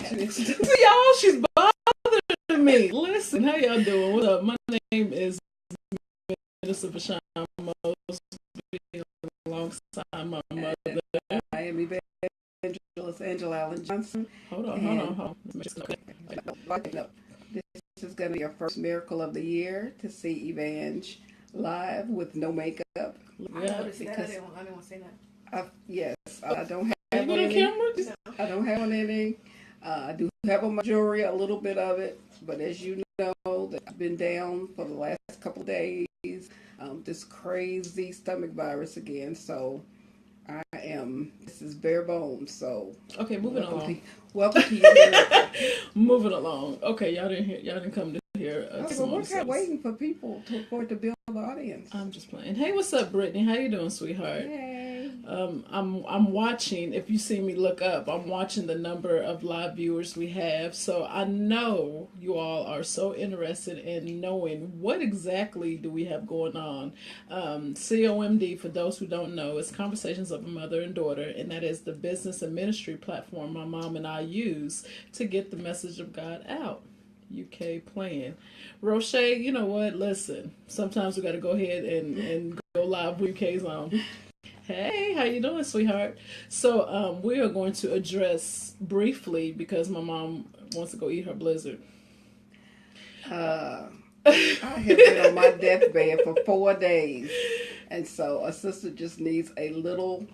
See y'all, she's bothering me. Listen, how y'all doing? What's up? My name is Minister Vashawn Mosby, alongside my mother. I am Evangelist Angela Allen Johnson. Hold on. This is going to be our first miracle of the year to see Evange live with no makeup. I noticed that. I didn't want to say that. Yes, I don't have Are you on good on any. camera? I don't have on any. I do have on my jewelry, a little bit of it, but as you know, that I've been down for the last couple of days. This crazy stomach virus again, so this is bare bones, so. Okay, moving along. Welcome to your Moving along. Okay, y'all didn't come to hear. we're kind of waiting for people for it to build the audience. I'm just playing. Hey, what's up, Brittany? How you doing, sweetheart? Hey. I'm watching. If you see me look up, I'm watching the number of live viewers we have. So I know you all are so interested in knowing what exactly do we have going on. COMD, for those who don't know, is Conversations of a Mother and Daughter, and that is the business and ministry platform my mom and I use to get the message of God out. UK playing. Roche, you know what? Listen, sometimes we got to go ahead and go live with UK's on. Hey, how you doing, sweetheart? So we are going to address briefly, because my mom wants to go eat her blizzard. I have been on my deathbed for 4 days, and so a sister just needs a little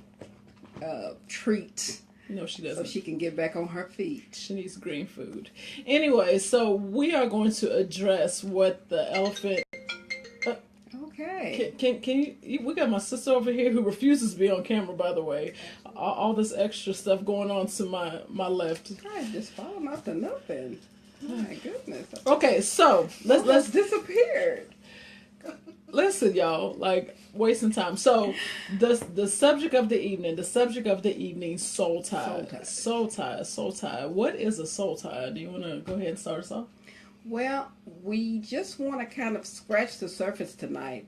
treat. No, she doesn't. So she can get back on her feet. She needs green food. Anyway, so we are going to address what the elephant... Okay. Can you... We got my sister over here who refuses to be on camera, by the way. All this extra stuff going on to my left. I just falling off to nothing. My goodness. Okay, so let's disappeared. Listen, y'all, like, wasting time. So, the subject of the evening, soul tie. Soul tie. What is a soul tie? Do you want to go ahead and start us off? Well, we just want to kind of scratch the surface tonight,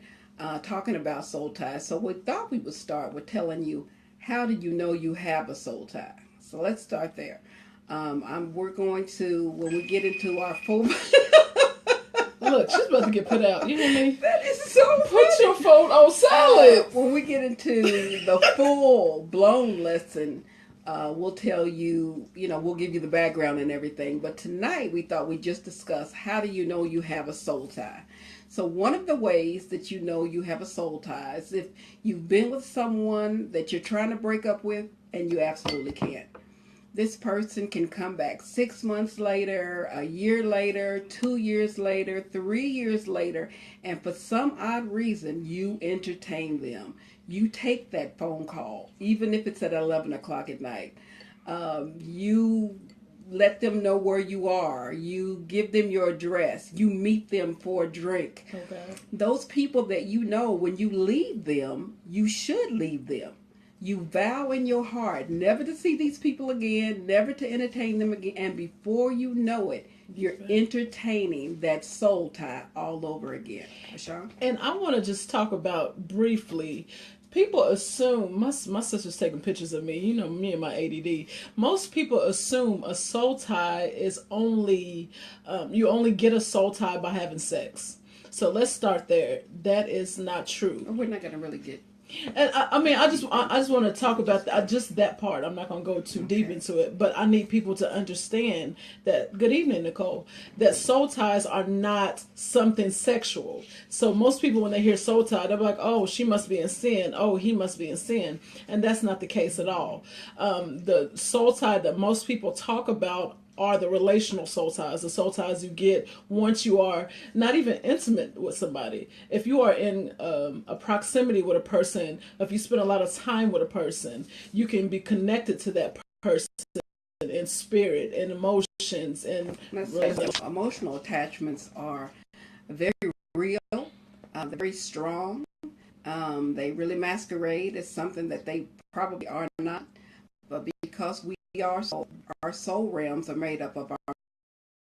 talking about soul ties. So we thought we would start with telling you, how do you know you have a soul tie? So let's start there. We're going to, when we get into our full... Look, she's about to get put out. You hear me? That is so Put funny. your phone on silent. When we get into the full-blown lesson, we'll tell you, we'll give you the background and everything. But tonight, we thought we'd just discuss, how do you know you have a soul tie? So one of the ways that you know you have a soul tie is if you've been with someone that you're trying to break up with and you absolutely can't. This person can come back 6 months later, a year later, 2 years later, 3 years later, and for some odd reason, you entertain them. You take that phone call, even if it's at 11 o'clock at night. You let them know where you are. You give them your address. You meet them for a drink. Okay. Those people that you know, when you leave them, you should leave them. You vow in your heart never to see these people again, never to entertain them again. And before you know it, you're entertaining that soul tie all over again. Sean? And I want to just talk about briefly, people assume, my sister's taking pictures of me, me and my ADD. Most people assume a soul tie is only, you only get a soul tie by having sex. So let's start there. That is not true. We're not going to really get... And I just want to talk about just that part. I'm not going to go too deep into it, but I need people to understand that. Good evening, Nicole. That soul ties are not something sexual. So most people, when they hear soul tie, they're like, "Oh, she must be in sin. Oh, he must be in sin," and that's not the case at all. The soul tie that most people talk about are the relational soul ties, the soul ties you get once you are not even intimate with somebody. If you are in a proximity with a person, if you spend a lot of time with a person, you can be connected to that person in spirit and emotions. And emotional attachments are very real, they're very strong. They really masquerade as something that they probably are not, but because our soul realms are made up of our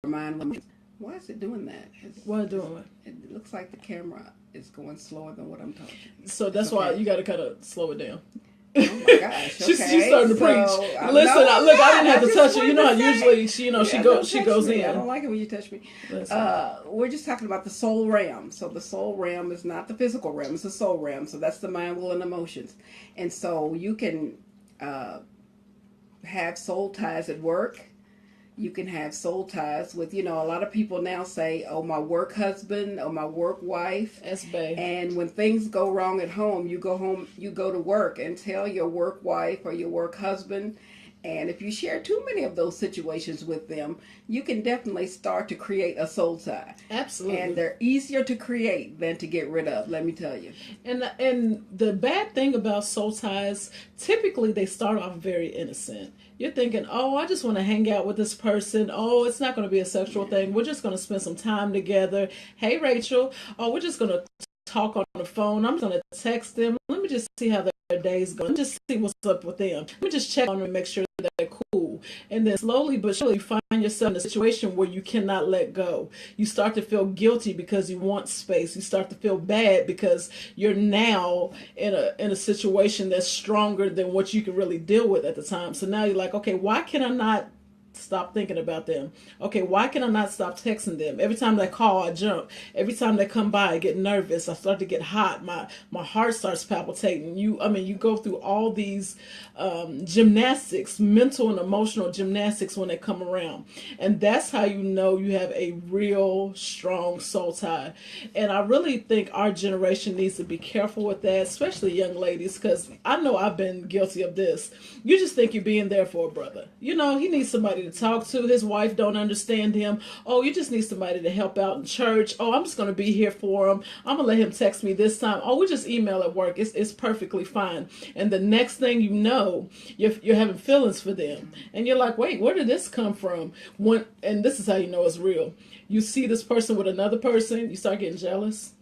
mind. Why is it doing that? What doing? It looks like the camera is going slower than what I'm talking. So that's why you got to kind of slow it down. Oh my gosh! Okay. she's starting to preach. Listen, look, I didn't have to touch her. You know how usually she goes in. I don't like it when you touch me. We're just talking about the soul realm. So the soul realm is not the physical realm; it's the soul realm. So that's the mind, will, and emotions. And so you can have soul ties at work. You can have soul ties with, a lot of people now say, oh, my work husband or my work wife. That's bad. And when things go wrong at home, you go to work and tell your work wife or your work husband. And if you share too many of those situations with them, you can definitely start to create a soul tie. Absolutely. And they're easier to create than to get rid of, let me tell you. And the bad thing about soul ties, typically they start off very innocent. You're thinking, oh, I just want to hang out with this person. Oh, it's not going to be a sexual thing. We're just going to spend some time together. Hey, Rachel. Oh, we're just going to talk on the phone. I'm going to text them. Let me just see how their day's going. Let me just see what's up with them. Let me just check on them and make sure that they're cool. And then slowly but surely you find yourself in a situation where you cannot let go. You start to feel guilty because you want space. You start to feel bad because you're now in a situation that's stronger than what you can really deal with at the time. So now you're like, okay, why can I not stop thinking about them? Okay, why can I not stop texting them? Every time they call, I jump. Every time they come by, I get nervous. I start to get hot. My heart starts palpitating. You go through all these gymnastics, mental and emotional gymnastics when they come around. And that's how you know you have a real strong soul tie. And I really think our generation needs to be careful with that, especially young ladies, because I know I've been guilty of this. You just think you're being there for a brother. He needs somebody to talk to. His wife don't understand him. Oh, you just need somebody to help out in church. Oh, I'm just going to be here for him. I'm going to let him text me this time. Oh, we just email at work. It's perfectly fine. And the next thing you know, you're having feelings for them. And you're like, wait, where did this come from? And this is how you know it's real. You see this person with another person, you start getting jealous.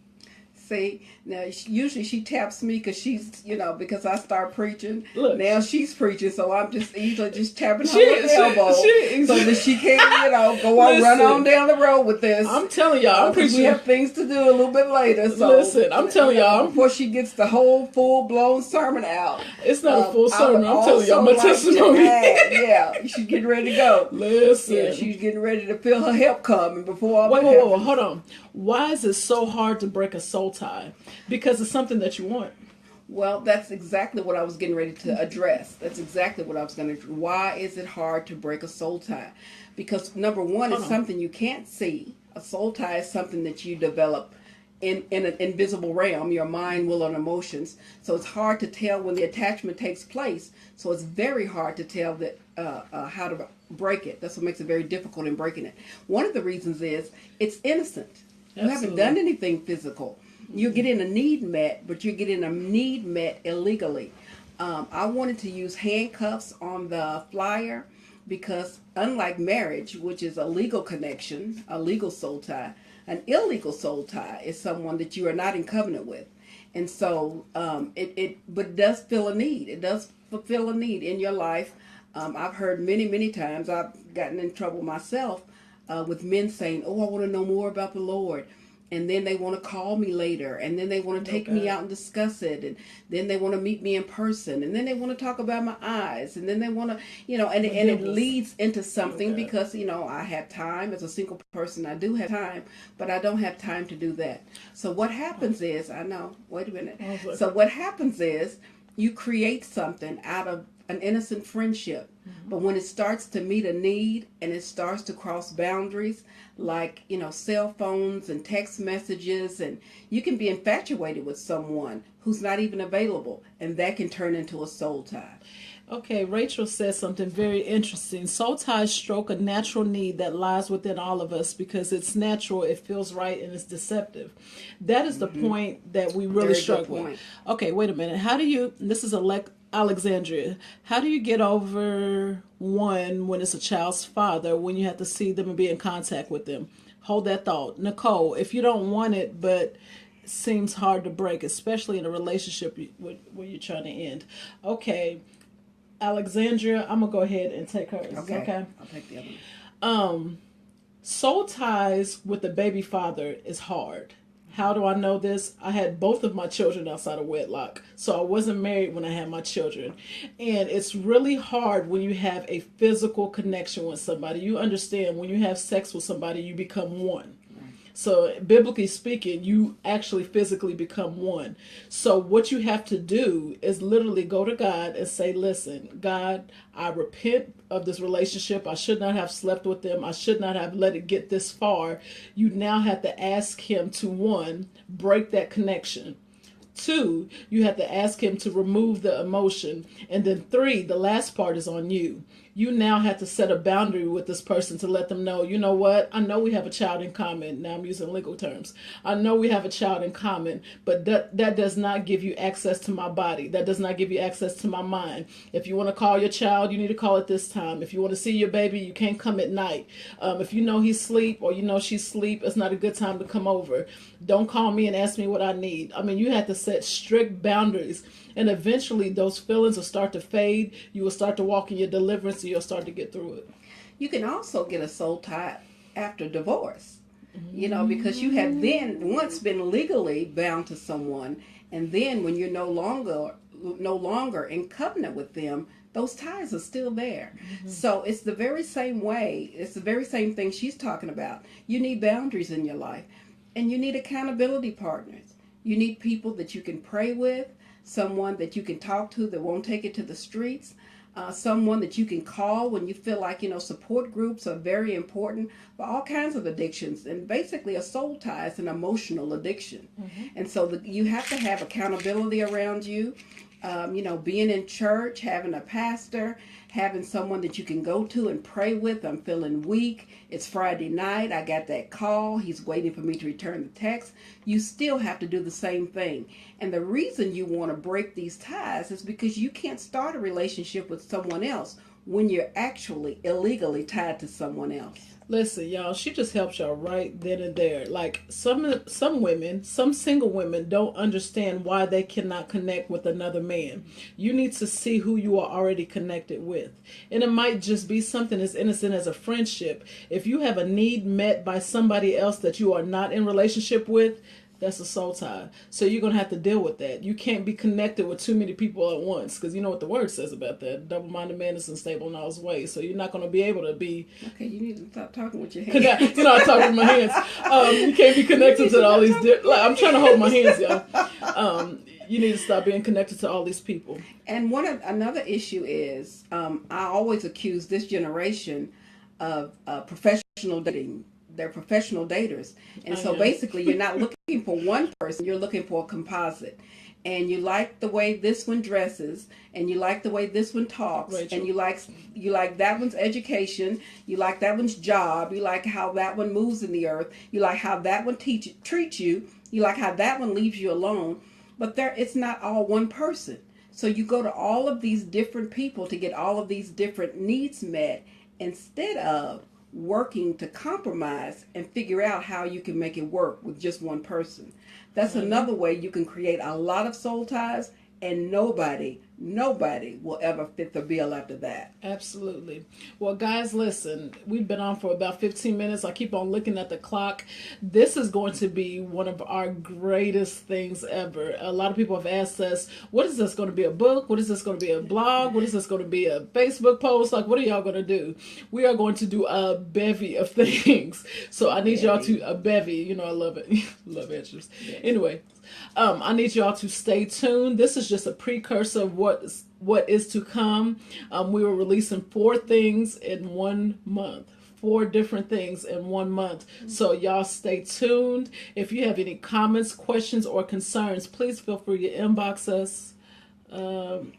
See, now usually she taps me because she's, because I start preaching. Look, now she's preaching, so I'm just easily just tapping her with elbow so that she can, go on, run on down the road with this. I'm telling y'all, I'm preaching. We have things to do a little bit later. So listen, I'm telling y'all, before she gets the whole full-blown sermon out. It's not a full sermon. I'm telling y'all my testimony. Yeah, she's getting ready to go. Listen, yeah, she's getting ready to feel her help coming before. Wait, hold on. Why is it so hard to break a soul tie? Because it's something that you want. Well, that's exactly what I was getting ready to address. That's exactly what I was going to. Why is it hard to break a soul tie? Because number one, it's something you can't see. A soul tie is something that you develop in an invisible realm, your mind, will, and emotions. So it's hard to tell when the attachment takes place. So it's very hard to tell that how to break it. That's what makes it very difficult in breaking it. One of the reasons is it's innocent. You haven't done anything physical. You're getting a need met, but you're getting a need met illegally. I wanted to use handcuffs on the flyer because unlike marriage, which is a legal connection, a legal soul tie, an illegal soul tie is someone that you are not in covenant with. And so it does fill a need. It does fulfill a need in your life. I've heard many times, I've gotten in trouble myself with men saying, oh, I want to know more about the Lord. And then they want to call me later. And then they want to take me out and discuss it. And then they want to meet me in person. And then they want to talk about my eyes. And then they want to, and it leads into something because, I have time. As a single person, I do have time. But I don't have time to do that. So what happens is, wait a minute. So what happens is you create something out of an innocent friendship. But when it starts to meet a need and it starts to cross boundaries, like, cell phones and text messages, and you can be infatuated with someone who's not even available, and that can turn into a soul tie. Okay, Rachel says something very interesting. Soul ties stroke a natural need that lies within all of us because it's natural, it feels right, and it's deceptive. That is the point that we really struggle with. Okay, wait a minute. How do you, this is Alexandria, how do you get over one when it's a child's father, when you have to see them and be in contact with them? Hold that thought. Nicole, if you don't want it, but it seems hard to break, especially in a relationship where you're trying to end. Okay, Alexandria, I'm going to go ahead and take hers. Okay? I'll take the other one. Soul ties with the baby father is hard. How do I know this? I had both of my children outside of wedlock. So I wasn't married when I had my children. And it's really hard when you have a physical connection with somebody. You understand when you have sex with somebody, you become one. So biblically speaking, you actually physically become one. So what you have to do is literally go to God and say, listen, God, I repent of this relationship. I should not have slept with them. I should not have let it get this far. You now have to ask him to, one, break that connection. 2, you have to ask him to remove the emotion. And then 3, the last part is on you. You now have to set a boundary with this person to let them know, you know what? I know we have a child in common. Now I'm using legal terms. I know we have a child in common, but that does not give you access to my body. That does not give you access to my mind. If you want to call your child, you need to call it this time. If you want to see your baby, you can't come at night. If you know he's asleep or you know she's asleep, it's not a good time to come over. Don't call me and ask me what I need. I mean, you have to set strict boundaries. And eventually those feelings will start to fade. You will start to walk in your deliverance and you'll start to get through it. You can also get a soul tie after divorce, because you have then once been legally bound to someone. And then when you're no longer in covenant with them, those ties are still there. Mm-hmm. So it's the very same way. It's the very same thing she's talking about. You need boundaries in your life and you need accountability partners. You need people that you can pray with. Someone that you can talk to that won't take it to the streets, someone that you can call when you feel like, support groups are very important for all kinds of addictions. And basically a soul tie is an emotional addiction. Mm-hmm. And so you have to have accountability around you, being in church, having a pastor, having someone that you can go to and pray with. I'm feeling weak. It's Friday night. I got that call. He's waiting for me to return the text. You still have to do the same thing. And the reason you want to break these ties is because you can't start a relationship with someone else when you're actually illegally tied to someone else. Listen, y'all, she just helps y'all right then and there. Like some women, some single women don't understand why they cannot connect with another man. You need to see who you are already connected with. And it might just be something as innocent as a friendship. If you have a need met by somebody else that you are not in relationship with, that's a soul tie. So you're going to have to deal with that. You can't be connected with too many people at once, because you know what the word says about that. Double-minded man is unstable in all his ways. So you're not going to be able to be... Okay, you need to stop talking with your hands. I talk with my hands. You can't be connected to all these... I'm trying to hold my hands, y'all. You need to stop being connected to all these people. And another issue is, I always accuse this generation of professional dating. They're professional daters. And so basically you're not looking for one person, you're looking for a composite. And you like the way this one dresses, and you like the way this one talks, Rachel. And you like that one's education, you like that one's job, you like how that one moves in the earth, you like how that one treats you, you like how that one leaves you alone. But it's not all one person. So you go to all of these different people to get all of these different needs met instead of working to compromise and figure out how you can make it work with just one person. That's another way you can create a lot of soul ties, and nobody will ever fit the bill after that. Absolutely. Well, guys, listen, we've been on for about 15 minutes. I keep on looking at the clock. This is going to be one of our greatest things ever. A lot of people have asked us, what is this going to be, a book? What is this going to be, a blog? What is this going to be, a Facebook post? Like, what are y'all going to do? We are going to do a bevy of things. So I need y'all to, a bevy, I love it. Love answers. Yes. Anyway, I need y'all to stay tuned. This is just a precursor of what is to come. We were releasing 4 things in 1 month. 4 different things in 1 month. So y'all stay tuned. If you have any comments, questions, or concerns, please feel free to inbox us.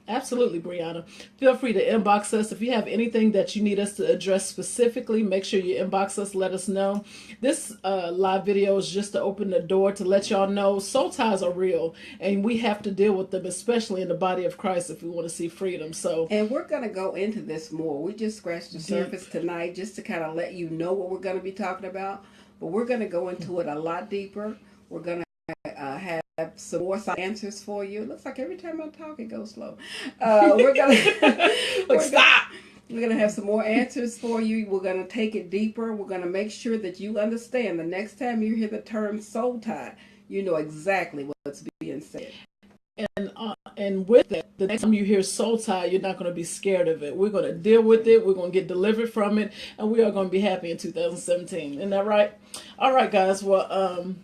Absolutely, Brianna. Feel free to inbox us. If you have anything that you need us to address specifically, make sure you inbox us, let us know. This live video is just to open the door to let y'all know soul ties are real, and we have to deal with them, especially in the body of Christ, if we want to see freedom. And we're going to go into this more. We just scratched the surface tonight just to kind of let you know what we're going to be talking about, but we're going to go into it a lot deeper. We're going to have some more answers for you. It looks like every time I talk, it goes slow. We're gonna stop. We're gonna have some more answers for you. We're gonna take it deeper. We're gonna make sure that you understand the next time you hear the term soul tie, you know exactly what's being said. And with that, the next time you hear soul tie, you're not going to be scared of it. We're going to deal with it. We're going to get delivered from it, and we are going to be happy in 2017. Isn't that right? All right, guys. Well,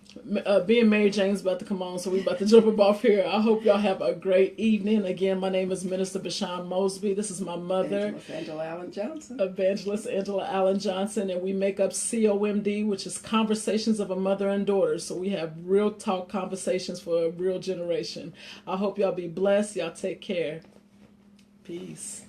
being Mary Jane's about to come on, so we're about to jump up off here. I hope y'all have a great evening. Again, my name is Minister Bashan Mosby. This is my mother, Evangelist Angela Allen Johnson. Evangelist Angela Allen Johnson, and we make up COMD, which is Conversations of a Mother and Daughter. So we have real talk conversations for a real generation. I hope y'all be blessed. Y'all take care. Peace.